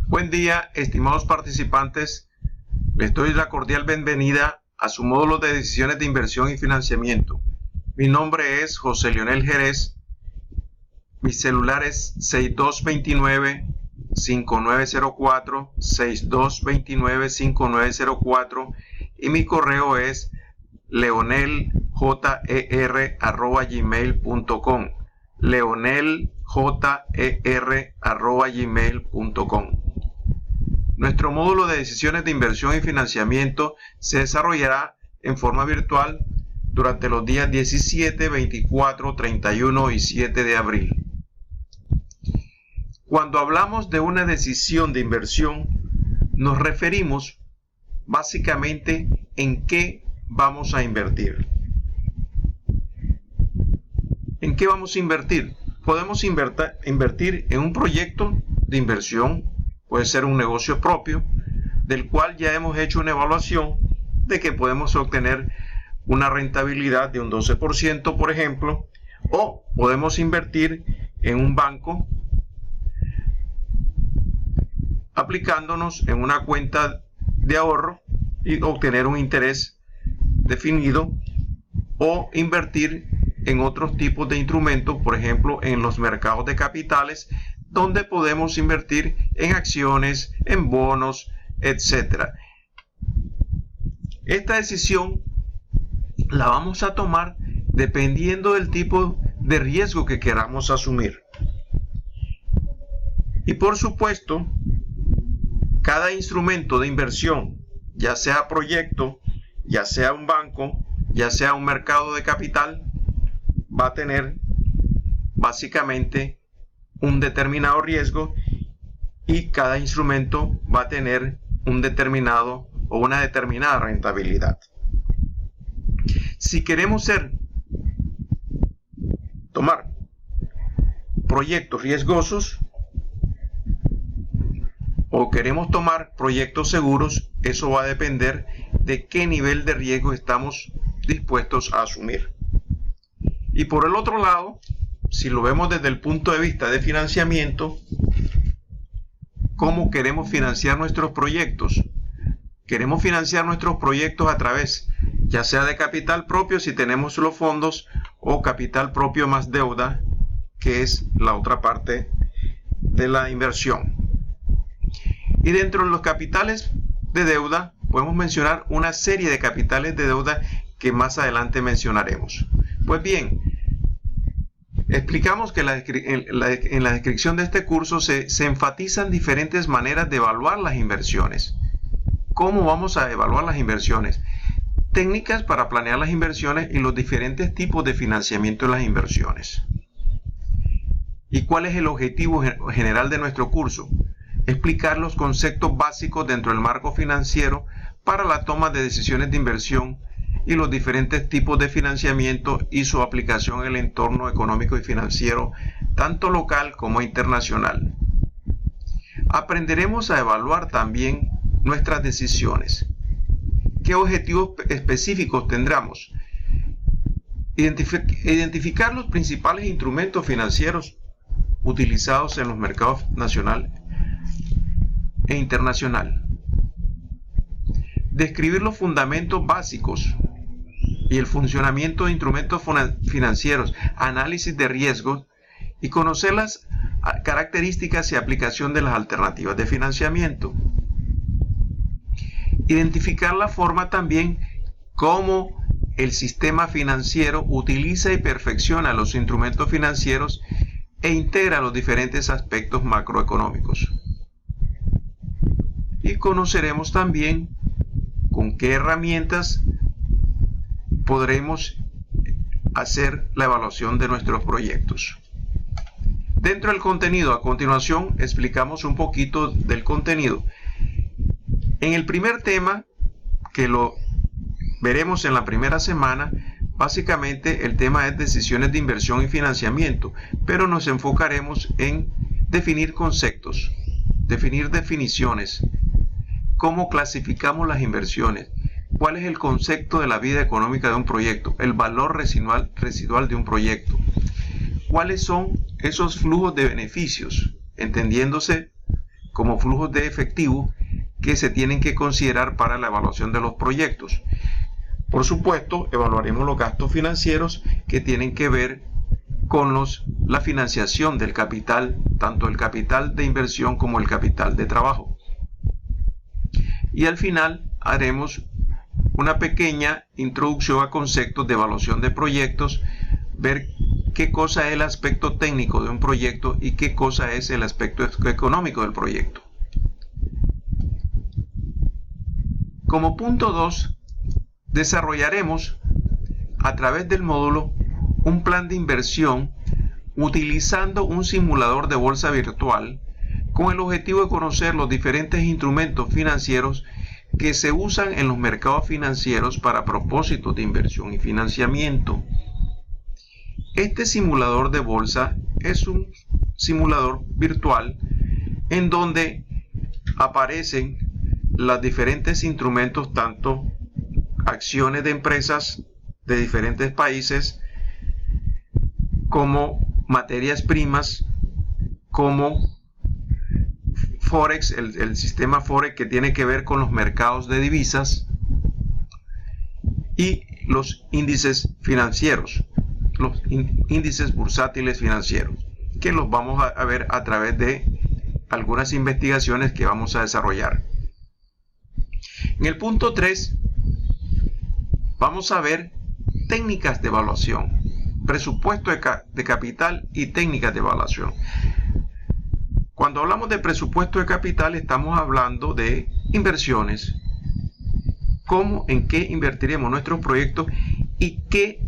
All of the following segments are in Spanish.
Buen día, estimados participantes. Les doy la cordial bienvenida a su módulo de decisiones de inversión y financiamiento. Mi nombre es José Leonel Jerez. Mi celular es 6229-5904, 6229-5904 y mi correo es leoneljer@gmail.com, leoneljer@gmail.com. Nuestro módulo de decisiones de inversión y financiamiento se desarrollará en forma virtual durante los días 17, 24, 31 y 7 de abril. Cuando hablamos de una decisión de inversión, nos referimos básicamente en qué vamos a invertir. ¿En qué vamos a invertir? Podemos invertir en un proyecto de inversión. Puede ser un negocio propio, del cual ya hemos hecho una evaluación de que podemos obtener una rentabilidad de un 12%, por ejemplo, o podemos invertir en un banco aplicándonos en una cuenta de ahorro y obtener un interés definido, o invertir en otros tipos de instrumentos, por ejemplo, en los mercados de capitales, donde podemos invertir en acciones, en bonos, etc. Esta decisión la vamos a tomar dependiendo del tipo de riesgo que queramos asumir. Y por supuesto, cada instrumento de inversión, ya sea proyecto, ya sea un banco, ya sea un mercado de capital, va a tener básicamente un determinado riesgo, y cada instrumento va a tener un determinado o una determinada rentabilidad. Si queremos tomar proyectos riesgosos o queremos tomar proyectos seguros, eso va a depender de qué nivel de riesgo estamos dispuestos a asumir. Y por el otro lado, si lo vemos desde el punto de vista de financiamiento, ¿cómo queremos financiar nuestros proyectos? Queremos financiar nuestros proyectos a través, ya sea de capital propio si tenemos los fondos, o capital propio más deuda, que es la otra parte de la inversión. Y dentro de los capitales de deuda podemos mencionar una serie de capitales de deuda que más adelante mencionaremos. Pues bien, explicamos que en la descripción de este curso se enfatizan diferentes maneras de evaluar las inversiones. ¿Cómo vamos a evaluar las inversiones? Técnicas para planear las inversiones y los diferentes tipos de financiamiento de las inversiones. ¿Y cuál es el objetivo general de nuestro curso? Explicar los conceptos básicos dentro del marco financiero para la toma de decisiones de inversión y los diferentes tipos de financiamiento y su aplicación en el entorno económico y financiero, tanto local como internacional. Aprenderemos a evaluar también nuestras decisiones. ¿Qué objetivos específicos tendremos? Identificar los principales instrumentos financieros utilizados en los mercados nacional e internacional. Describir los fundamentos básicos y el funcionamiento de instrumentos financieros, análisis de riesgos y conocer las características y aplicación de las alternativas de financiamiento. Identificar la forma también cómo el sistema financiero utiliza y perfecciona los instrumentos financieros e integra los diferentes aspectos macroeconómicos. Y conoceremos también con qué herramientas podremos hacer la evaluación de nuestros proyectos. Dentro del contenido, a continuación explicamos un poquito del contenido. En el primer tema, que lo veremos en la primera semana, básicamente el tema es decisiones de inversión y financiamiento, pero nos enfocaremos en definir conceptos, definir definiciones, cómo clasificamos las inversiones, cuál es el concepto de la vida económica de un proyecto, el valor residual de un proyecto, cuáles son esos flujos de beneficios, entendiéndose como flujos de efectivo que se tienen que considerar para la evaluación de los proyectos. Por supuesto, evaluaremos los gastos financieros que tienen que ver con la financiación del capital, tanto el capital de inversión como el capital de trabajo. Y al final haremos una pequeña introducción a conceptos de evaluación de proyectos, ver qué cosa es el aspecto técnico de un proyecto y qué cosa es el aspecto económico del proyecto. Como punto 2, desarrollaremos a través del módulo un plan de inversión utilizando un simulador de bolsa virtual con el objetivo de conocer los diferentes instrumentos financieros que se usan en los mercados financieros para propósitos de inversión y financiamiento. Este simulador de bolsa es un simulador virtual en donde aparecen los diferentes instrumentos, tanto acciones de empresas de diferentes países, como materias primas, como Forex, el sistema Forex que tiene que ver con los mercados de divisas, y los índices financieros, los índices bursátiles financieros, que los vamos a ver a través de algunas investigaciones que vamos a desarrollar. En el punto 3 vamos a ver técnicas de evaluación, presupuesto de capital y técnicas de evaluación. Cuando hablamos de presupuesto de capital estamos hablando de inversiones, cómo, en qué invertiremos nuestros proyectos y qué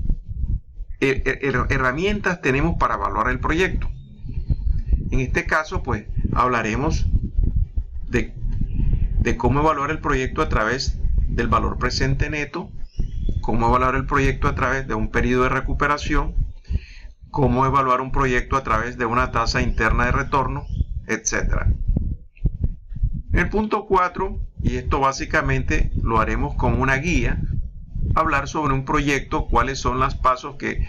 herramientas tenemos para evaluar el proyecto. En este caso, pues, hablaremos de cómo evaluar el proyecto a través del valor presente neto, cómo evaluar el proyecto a través de un periodo de recuperación, cómo evaluar un proyecto a través de una tasa interna de retorno, etc. En el punto 4, y esto básicamente lo haremos con una guía, hablar sobre un proyecto, cuáles son los pasos que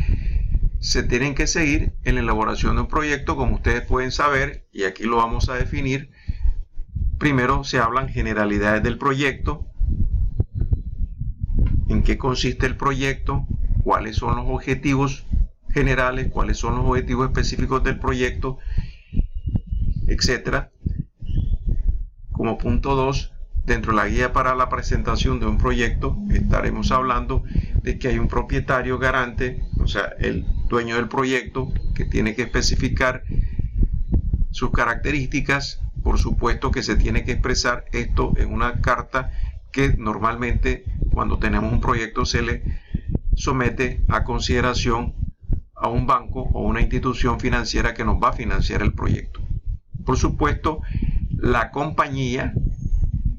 se tienen que seguir en la elaboración de un proyecto. Como ustedes pueden saber, y aquí lo vamos a definir, primero se hablan generalidades del proyecto, en qué consiste el proyecto, cuáles son los objetivos generales, cuáles son los objetivos específicos del proyecto, etc. Como punto 2, dentro de la guía para la presentación de un proyecto, estaremos hablando de que hay un propietario garante, o sea, el dueño del proyecto, que tiene que especificar sus características. Por supuesto que se tiene que expresar esto en una carta que normalmente cuando tenemos un proyecto se le somete a consideración a un banco o una institución financiera que nos va a financiar el proyecto. Por supuesto, la compañía,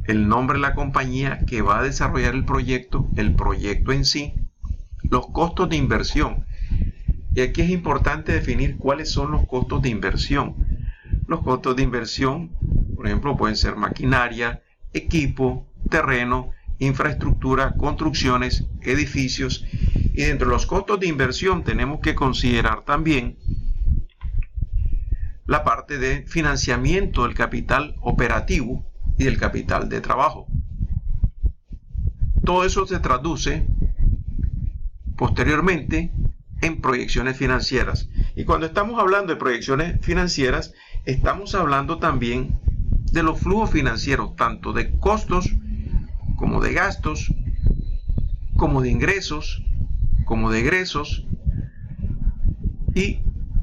el nombre de la compañía que va a desarrollar el proyecto en sí, los costos de inversión. Y aquí es importante definir cuáles son los costos de inversión. Los costos de inversión, por ejemplo, pueden ser maquinaria, equipo, terreno, infraestructura, construcciones, edificios. Y dentro de los costos de inversión tenemos que considerar también la parte de financiamiento del capital operativo y del capital de trabajo. Todo eso se traduce posteriormente en proyecciones financieras. Y cuando estamos hablando de proyecciones financieras, estamos hablando también de los flujos financieros, tanto de costos como de gastos, como de ingresos, como de egresos, y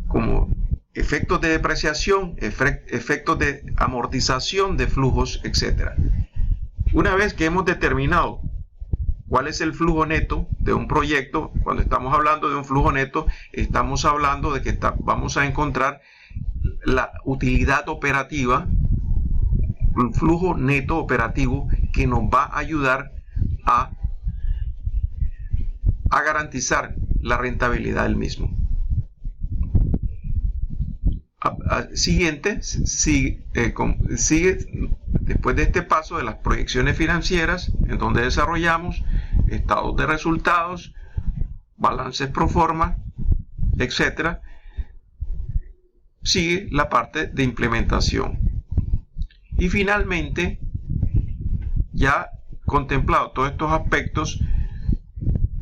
como efectos de depreciación, efectos de amortización de flujos, etc. Una vez que hemos determinado cuál es el flujo neto de un proyecto, cuando estamos hablando de un flujo neto, estamos hablando de que vamos a encontrar la utilidad operativa, un flujo neto operativo que nos va a ayudar a garantizar la rentabilidad del mismo. Sigue después de este paso de las proyecciones financieras, en donde desarrollamos estados de resultados, balances pro forma, etc. Sigue la parte de implementación. Y finalmente, ya contemplado todos estos aspectos,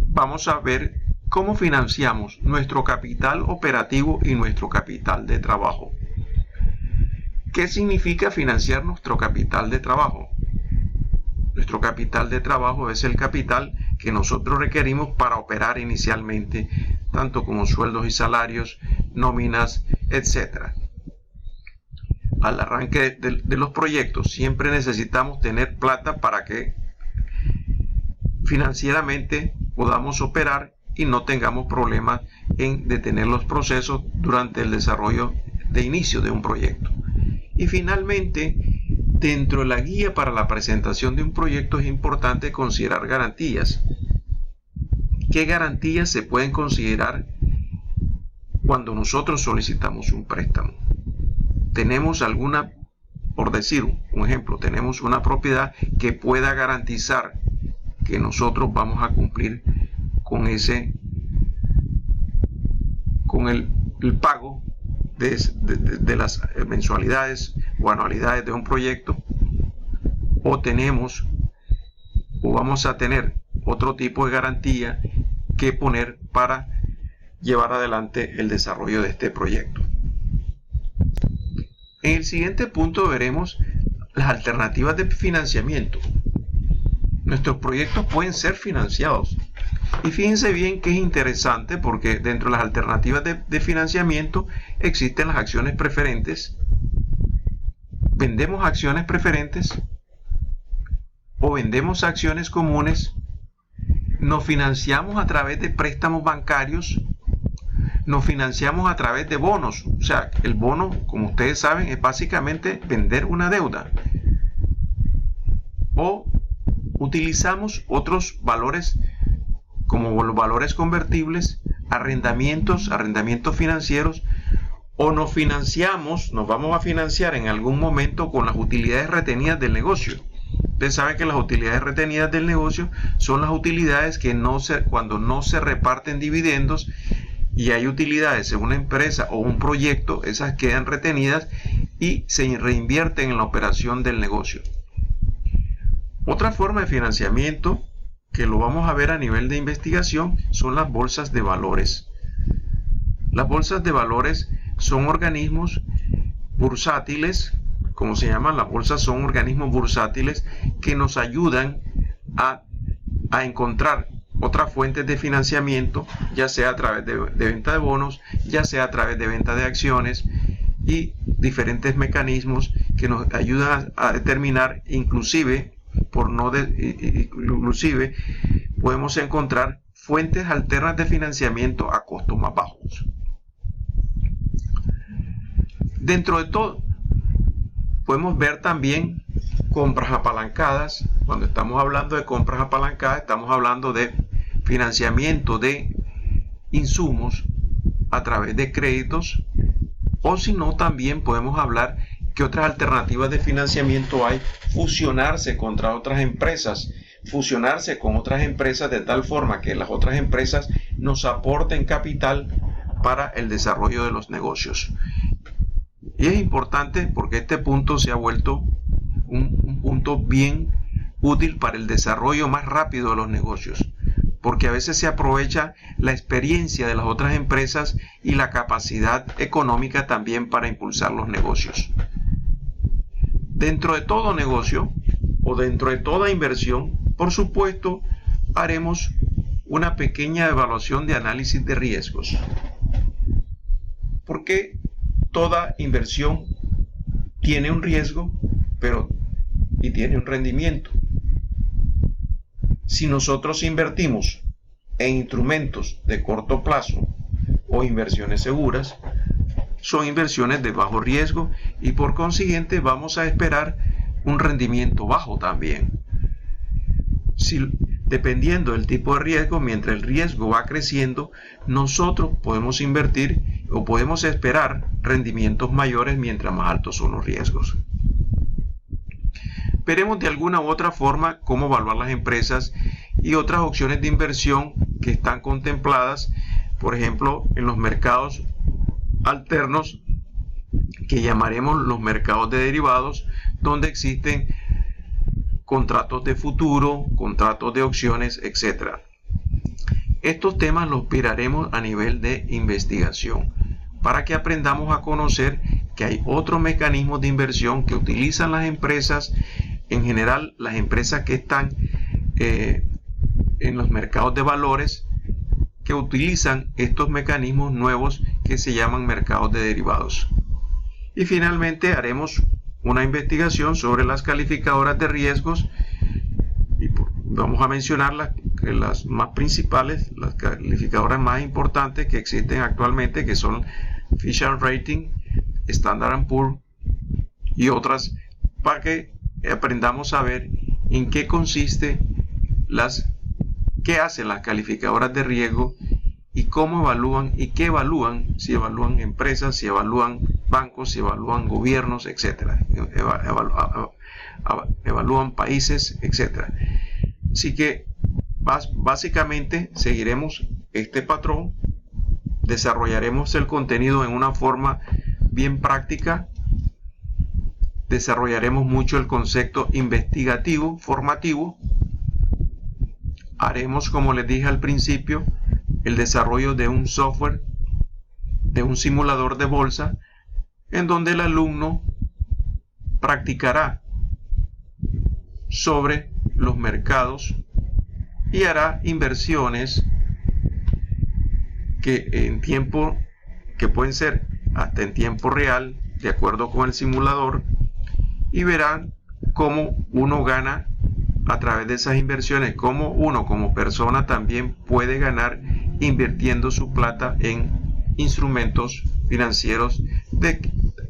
vamos a ver cómo financiamos nuestro capital operativo y nuestro capital de trabajo. ¿Qué significa financiar nuestro capital de trabajo? Nuestro capital de trabajo es el capital que nosotros requerimos para operar inicialmente, tanto como sueldos y salarios, nóminas, etc. Al arranque de los proyectos siempre necesitamos tener plata para que financieramente podamos operar y no tengamos problemas en detener los procesos durante el desarrollo de inicio de un proyecto. Y finalmente, dentro de la guía para la presentación de un proyecto es importante considerar garantías. ¿Qué garantías se pueden considerar cuando nosotros solicitamos un préstamo? Tenemos alguna, por decir un ejemplo, tenemos una propiedad que pueda garantizar que nosotros vamos a cumplir con el pago de las mensualidades o anualidades de un proyecto, o vamos a tener otro tipo de garantía que poner para llevar adelante el desarrollo de este proyecto. En el siguiente punto veremos las alternativas de financiamiento. Nuestros proyectos pueden ser financiados. Y fíjense bien que es interesante porque dentro de las alternativas de financiamiento existen las acciones preferentes. Vendemos acciones preferentes o vendemos acciones comunes. Nos financiamos a través de préstamos bancarios. Nos financiamos a través de bonos. O sea, el bono, como ustedes saben, es básicamente vender una deuda. O utilizamos otros valores como los valores convertibles, arrendamientos financieros, o nos vamos a financiar en algún momento con las utilidades retenidas del negocio. Ustedes saben que las utilidades retenidas del negocio son las utilidades que cuando no se reparten dividendos y hay utilidades en una empresa o un proyecto, esas quedan retenidas y se reinvierten en la operación del negocio. Otra forma de financiamiento que lo vamos a ver a nivel de investigación son las bolsas de valores. Las bolsas de valores son organismos bursátiles, como se llaman, las bolsas son organismos bursátiles que nos ayudan a encontrar otras fuentes de financiamiento, ya sea a través de venta de bonos, ya sea a través de venta de acciones y diferentes mecanismos que nos ayudan a determinar, inclusive podemos encontrar fuentes alternas de financiamiento a costos más bajos. Dentro de todo, podemos ver también compras apalancadas. Cuando estamos hablando de compras apalancadas, estamos hablando de financiamiento de insumos a través de créditos, o si no, también podemos hablar que otras alternativas de financiamiento hay: fusionarse con otras empresas de tal forma que las otras empresas nos aporten capital para el desarrollo de los negocios. Y es importante porque este punto se ha vuelto un punto bien útil para el desarrollo más rápido de los negocios, porque a veces se aprovecha la experiencia de las otras empresas y la capacidad económica también para impulsar los negocios. Dentro de todo negocio o dentro de toda inversión, por supuesto, haremos una pequeña evaluación de análisis de riesgos, porque toda inversión tiene un riesgo, y tiene un rendimiento. Si nosotros invertimos en instrumentos de corto plazo o inversiones seguras, son inversiones de bajo riesgo y por consiguiente vamos a esperar un rendimiento bajo también. Dependiendo del tipo de riesgo, mientras el riesgo va creciendo, nosotros podemos invertir o podemos esperar rendimientos mayores mientras más altos son los riesgos. Veremos de alguna u otra forma cómo evaluar las empresas y otras opciones de inversión que están contempladas, por ejemplo, en los mercados alternos que llamaremos los mercados de derivados, donde existen contratos de futuro, contratos de opciones, etc. Estos temas los miraremos a nivel de investigación para que aprendamos a conocer que hay otros mecanismos de inversión que utilizan las empresas, en general las empresas que están en los mercados de valores, que utilizan estos mecanismos nuevos que se llaman mercados de derivados. Y finalmente haremos una investigación sobre las calificadoras de riesgos y vamos a mencionar las más principales, las calificadoras más importantes que existen actualmente, que son Fitch Ratings, Standard & Poor's y otras, para que aprendamos a ver en qué consiste qué hacen las calificadoras de riesgo y cómo evalúan y qué evalúan, si evalúan empresas, si evalúan bancos, si evalúan gobiernos, etcétera, evalúan países, etcétera. Así que básicamente seguiremos este patrón, desarrollaremos el contenido en una forma bien práctica, desarrollaremos mucho el concepto investigativo, formativo, haremos, como les dije al principio, el desarrollo de un software, de un simulador de bolsa, en donde el alumno practicará sobre los mercados y hará inversiones que pueden ser hasta en tiempo real, de acuerdo con el simulador, y verán cómo uno gana a través de esas inversiones, cómo uno como persona también puede ganar invirtiendo su plata en instrumentos financieros de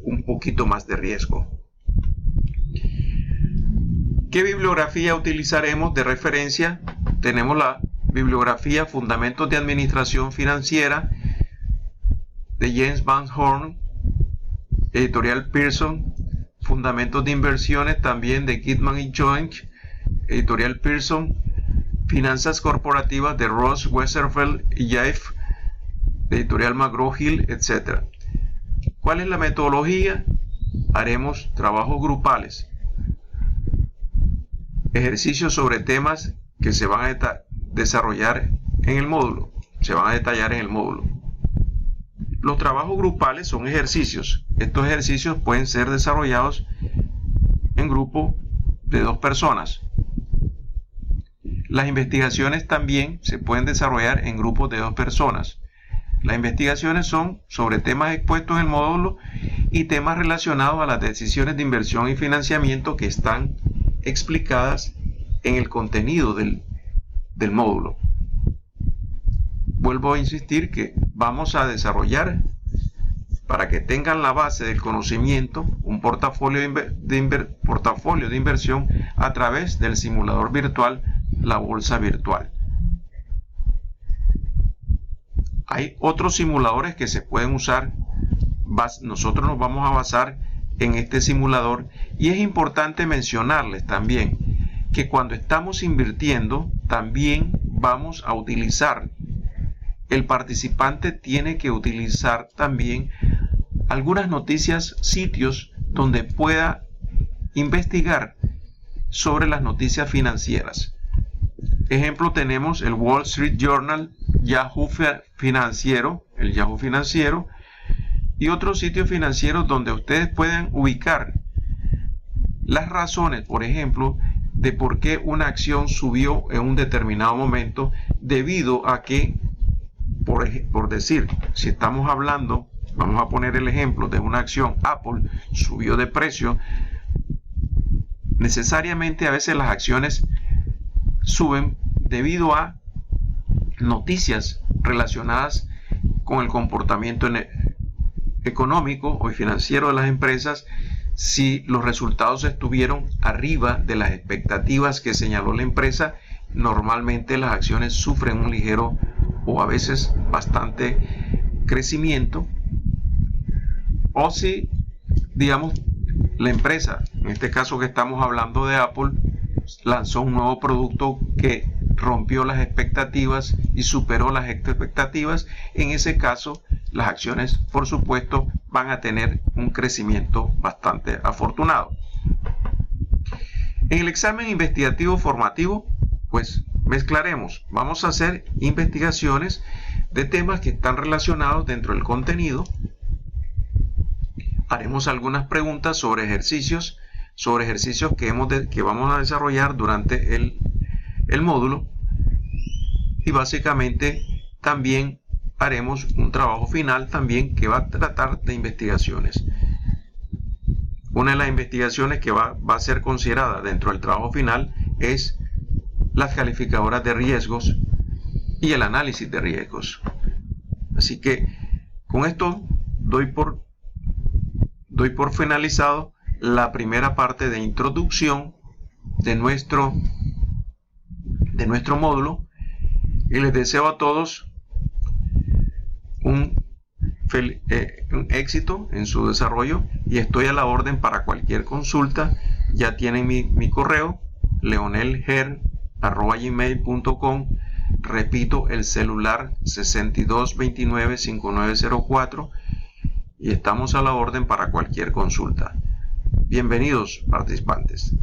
un poquito más de riesgo. ¿Qué bibliografía utilizaremos de referencia? Tenemos la bibliografía Fundamentos de Administración Financiera de James Van Horn, editorial Pearson, Fundamentos de Inversiones también de Kidman y Joint, editorial Pearson, Finanzas Corporativas de Ross, Westerfeld y Jaff, editorial McGraw-Hill, etc. ¿Cuál es la metodología? Haremos trabajos grupales, ejercicios sobre temas que se van a desarrollar en el módulo, se van a detallar en el módulo. Los trabajos grupales son ejercicios. Estos ejercicios pueden ser desarrollados en grupo de 2 personas. Las investigaciones también se pueden desarrollar en grupos de 2 personas. Las investigaciones son sobre temas expuestos en el módulo y temas relacionados a las decisiones de inversión y financiamiento que están explicadas en el contenido del módulo. Vuelvo a insistir que vamos a desarrollar, para que tengan la base del conocimiento, un portafolio de inversión a través del simulador virtual, la bolsa virtual. Hay otros simuladores que se pueden usar. Nosotros nos vamos a basar en este simulador, y es importante mencionarles también que cuando estamos invirtiendo también vamos a utilizar, el participante tiene que utilizar también algunas noticias, sitios donde pueda investigar sobre las noticias financieras. Ejemplo, tenemos el Wall Street Journal, Yahoo Financiero, el Yahoo Financiero, y otros sitios financieros donde ustedes pueden ubicar las razones, por ejemplo, de por qué una acción subió en un determinado momento, debido a que, por decir, si estamos hablando, vamos a poner el ejemplo de una acción, Apple subió de precio, necesariamente a veces las acciones suben debido a noticias relacionadas con el comportamiento económico o financiero de las empresas. Si los resultados estuvieron arriba de las expectativas que señaló la empresa, normalmente las acciones sufren un ligero o a veces bastante crecimiento. O si, digamos, la empresa, en este caso que estamos hablando de Apple, lanzó un nuevo producto que rompió las expectativas y superó las expectativas, en ese caso las acciones, por supuesto, van a tener un crecimiento bastante afortunado. En el examen investigativo formativo, pues mezclaremos, vamos a hacer investigaciones de temas que están relacionados dentro del contenido. Haremos algunas preguntas sobre ejercicios que vamos a desarrollar durante el módulo, y básicamente también haremos un trabajo final también que va a tratar de investigaciones. Una de las investigaciones que va a ser considerada dentro del trabajo final es las calificadoras de riesgos y el análisis de riesgos. Así que con esto doy por finalizado la primera parte de introducción de nuestro módulo, y les deseo a todos un éxito en su desarrollo, y estoy a la orden para cualquier consulta. Ya tienen mi correo, leonelger@gmail.com. Repito, el celular 6229-5904, y estamos a la orden para cualquier consulta. Bienvenidos, participantes.